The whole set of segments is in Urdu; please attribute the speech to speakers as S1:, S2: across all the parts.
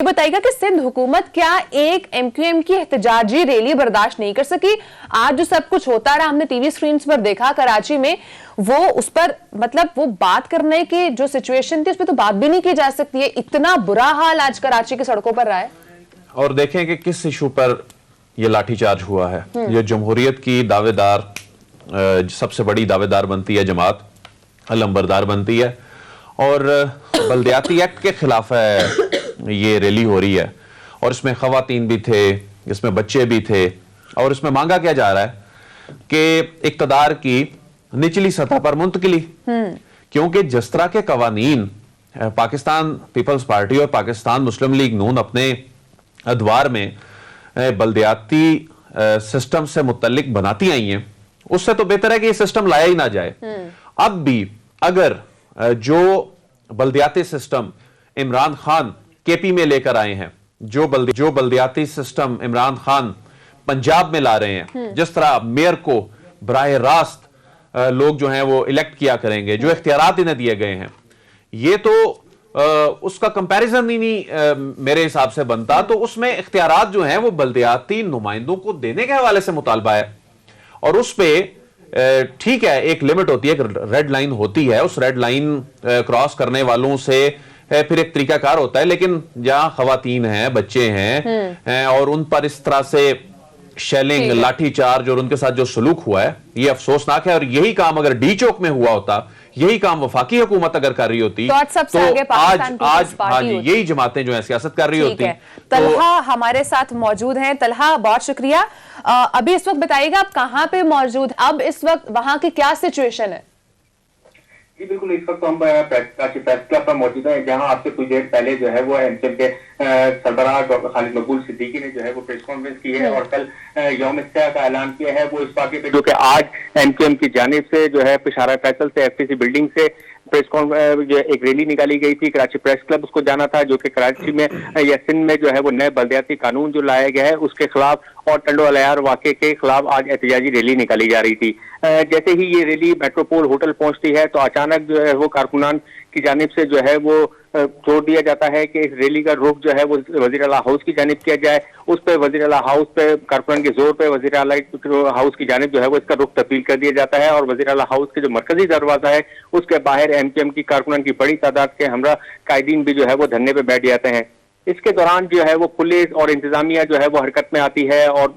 S1: بتائیے گا کہ سندھ حکومت کیا ایک ایم کیو ایم کی احتجاجی ریلی برداشت نہیں کر سکی؟ آج جو سب کچھ ہوتا رہا ہم نے ٹی وی سکرینز پر دیکھا کراچی میں، وہ اس پر مطلب وہ بات کرنے کی جو سچویشن تھی اس پہ تو بات بھی نہیں کی جا سکتی ہے، اتنا برا حال آج کراچی کی سڑکوں پر رہا ہے۔
S2: اور دیکھیں کہ کس ایشو پر یہ لاٹھی چارج ہوا ہے۔ یہ جمہوریت کی دعوے دار سب سے بڑی دعوے دار بنتی ہے جماعت، علمبردار بنتی ہے، اور بلدیاتی ایکٹ کے خلاف ہے یہ ریلی ہو رہی ہے، اور اس میں خواتین بھی تھے، اس میں بچے بھی تھے، اور اس میں مانگا کیا جا رہا ہے کہ اقتدار کی نچلی سطح پر منتقلی، کیونکہ جس طرح کے قوانین پاکستان پیپلز پارٹی اور پاکستان مسلم لیگ نون اپنے ادوار میں بلدیاتی سسٹم سے متعلق بناتی آئی ہیں، اس سے تو بہتر ہے کہ یہ سسٹم لایا ہی نہ جائے۔ اب بھی اگر جو بلدیاتی سسٹم عمران خان کے پی میں لے کر آئے ہیں، جو بلدیاتی سسٹم عمران خان پنجاب میں لا رہے ہیں، جس طرح میئر کو براہ راست لوگ جو ہیں وہ الیکٹ کیا کریں گے، جو اختیارات انہیں دیے گئے ہیں، یہ تو اس کا کمپیریزن ہی نہیں میرے حساب سے بنتا۔ تو اس میں اختیارات جو ہیں وہ بلدیاتی نمائندوں کو دینے کے حوالے سے مطالبہ ہے، اور اس پہ ٹھیک ہے ایک لمٹ ہوتی ہے، ایک ریڈ لائن ہوتی ہے، اس ریڈ لائن کراس کرنے والوں سے پھر ایک طریقہ کار ہوتا ہے، لیکن جہاں خواتین ہیں، بچے ہیں، اور ان پر اس طرح سے شیلنگ، لاٹھی چارج اور ان کے ساتھ جو سلوک ہوا ہے یہ افسوسناک ہے۔ اور یہی کام اگر ڈی چوک میں ہوا ہوتا، یہی کام وفاقی حکومت اگر کر رہی ہوتی تو آج یہی جماعتیں جو ہیں سیاست کر رہی ہوتی۔
S1: طلحہ ہمارے ساتھ موجود ہیں۔ طلحہ بہت شکریہ۔ ابھی اس وقت بتائیے گا آپ کہاں پہ موجود، اب اس وقت وہاں کی کیا سچویشن ہے؟
S3: جی بالکل، اس وقت ہم کراچی پریس کلب پر موجود ہیں، جہاں آپ سے کچھ دیر پہلے جو ہے وہ ایم کیو ایم کے سربراہ ڈاکٹر خالد مقبول صدیقی نے جو ہے وہ پریس کانفرنس کی ہے اور کل یوم سیاہ کا اعلان کیا ہے۔ وہ اس واقعے پہ جو کہ آج ایم کیو ایم کی جانب سے جو ہے پشارہ فیصل سے ایف ٹی سی بلڈنگ سے ایک ریلی نکالی گئی تھی، کراچی پریس کلب اس کو جانا تھا، جو کہ کراچی میں یا سندھ میں جو ہے وہ نئے بلدیاتی قانون جو لایا گیا ہے اس کے خلاف اور ٹنڈو الیار واقعے کے خلاف آج احتجاجی ریلی نکالی جا رہی تھی۔ جیسے ہی یہ ریلی میٹروپول ہوٹل پہنچتی ہے تو اچانک جو ہے وہ کارکنان کی جانب سے جو ہے وہ چھوڑ دیا جاتا ہے کہ اس ریلی کا رخ جو ہے وہ وزیر اعلیٰ ہاؤس کی جانب کیا جائے۔ اس پہ وزیر اعلیٰ ہاؤس پہ کارکنان کے زور پہ وزیر اعلیٰ ہاؤس کی جانب جو ہے وہ اس کا رخ تبدیل کر دیا جاتا ہے، اور وزیر اعلیٰ ہاؤس کے جو مرکزی دروازہ ہے اس کے باہر ایم کیو ایم کی کارکنان کی بڑی تعداد کے ہمراہ قائدین بھی جو ہے وہ دھرنے پہ بیٹھ جاتے ہیں۔ اس کے دوران جو ہے وہ پولیس اور انتظامیہ جو ہے وہ حرکت میں آتی ہے، اور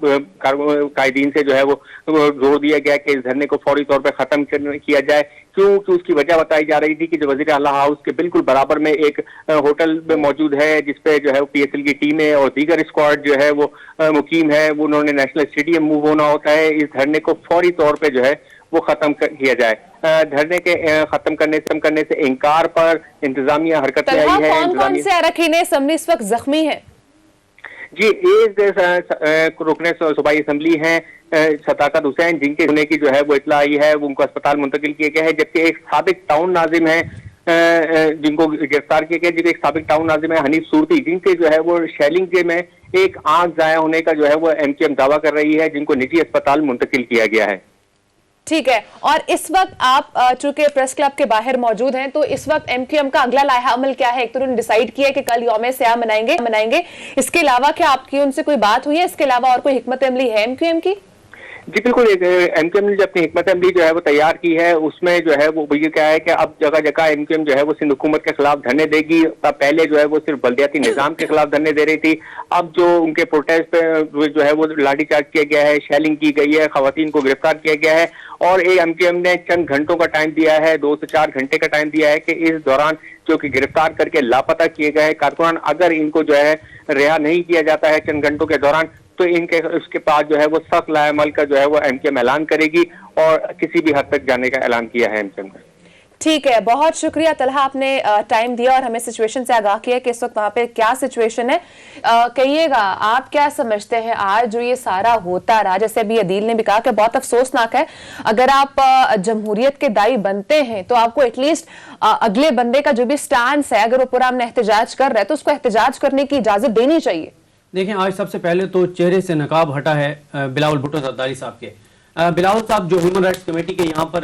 S3: قائدین سے جو ہے وہ زور دیا گیا کہ اس دھرنے کو فوری طور پہ ختم کیا جائے، کیونکہ اس کی وجہ بتائی جا رہی تھی کہ جو وزیر اعلیٰ ہاؤس کے بالکل برابر میں ایک ہوٹل میں موجود ہے جس پہ جو ہے پی ایس ایل کی ٹیمیں اور دیگر اسکواڈ جو ہے وہ مقیم ہے، وہ انہوں نے نیشنل اسٹیڈیم موو ہونا ہوتا ہے۔ اس دھرنے کو فوری طور پہ جو ہے وہ ختم کیا جائے۔ دھرنے کے ختم کرنے سے انکار پر انتظامیہ حرکت میں آئی ہے۔
S1: کون کون سے اراکین اسمبلی اس وقت زخمی ہیں؟
S3: جی ایک رکن صوبائی اسمبلی ہیں صداقت حسین، جن کے ہونے کی جو ہے وہ اطلاع آئی ہے، وہ ان کو اسپتال منتقل کیا گیا ہے، جبکہ ایک سابق ٹاؤن ناظم ہے جن کو گرفتار کیا گیا، جن ایک سابق ٹاؤن ناظم ہے حنیف صورتی، جن کے جو ہے وہ شیلنگ کے میں ایک آنکھ ضائع ہونے کا جو ہے وہ ایم کیو ایم دعویٰ کر رہی ہے، جن کو نجی اسپتال منتقل کیا گیا ہے۔
S1: ٹھیک ہے، اور اس وقت آپ چونکہ پریس کلب کے باہر موجود ہیں تو اس وقت ایم کیو ایم کا اگلا لائحہ عمل کیا ہے؟ ایک تو انہوں نے ڈیسائیڈ کیا ہے کہ کل یوم سیاہ منائیں گے، اس کے علاوہ کیا آپ کی ان سے کوئی بات ہوئی ہے؟ اس کے علاوہ اور کوئی حکمت عملی ہے ایم کیو ایم کی؟
S3: جی بالکل، ایم کیو ایم نے جو اپنی حکمت عملی جو ہے وہ تیار کی ہے، اس میں جو ہے وہ یہ کیا ہے کہ اب جگہ جگہ ایم کیو ایم جو ہے وہ سندھ حکومت کے خلاف دھرنے دے گی۔ پہلے جو ہے وہ صرف بلدیاتی نظام کے خلاف دھرنے دے رہی تھی، اب جو ان کے پروٹیسٹ پہ جو ہے وہ لاٹھی چارج کیا گیا ہے، شیلنگ کی گئی ہے، خواتین کو گرفتار کیا گیا ہے، اور ایم کیو ایم نے چند گھنٹوں کا ٹائم دیا ہے، 2 سے 4 گھنٹے کا ٹائم دیا ہے کہ اس دوران جو کہ گرفتار کر کے لاپتہ کیے گئے کارکنان، اگر ان کو جو ہے رہا نہیں کیا جاتا ہے چند گھنٹوں کے دوران تو اس کے پاس جو ہے وہ سخت لائحہ عمل کا جو ہے وہ ایم کیو ایم اعلان کرے گی، اور کسی بھی حد تک جانے کا اعلان کیا ہے ایم کیو ایم نے۔
S1: ٹھیک ہے، بہت شکریہ طلحہ، آپ نے ٹائم دیا اور ہمیں سچویشن سے آگاہ کیا کہ اس وقت وہاں پہ کیا سچویشن ہے۔ کہیے گا آپ کیا سمجھتے ہیں آج جو یہ سارا ہوتا رہا، جیسے ابھی عدیل نے بھی کہا کہ بہت افسوسناک ہے، اگر آپ جمہوریت کے دائی بنتے ہیں تو آپ کو ایٹ لیسٹ اگلے بندے کا جو بھی سٹانس ہے، اگر وہ پورا امن احتجاج کر رہا ہے تو اس کو احتجاج کرنے کی اجازت دینی چاہیے۔
S4: دیکھیں، آج سب سے پہلے تو چہرے سے نقاب ہٹا ہے بلاول بھٹو زرداری صاحب کے۔ بلاول صاحب جو ہیومن رائٹس کمیٹی کے یہاں پر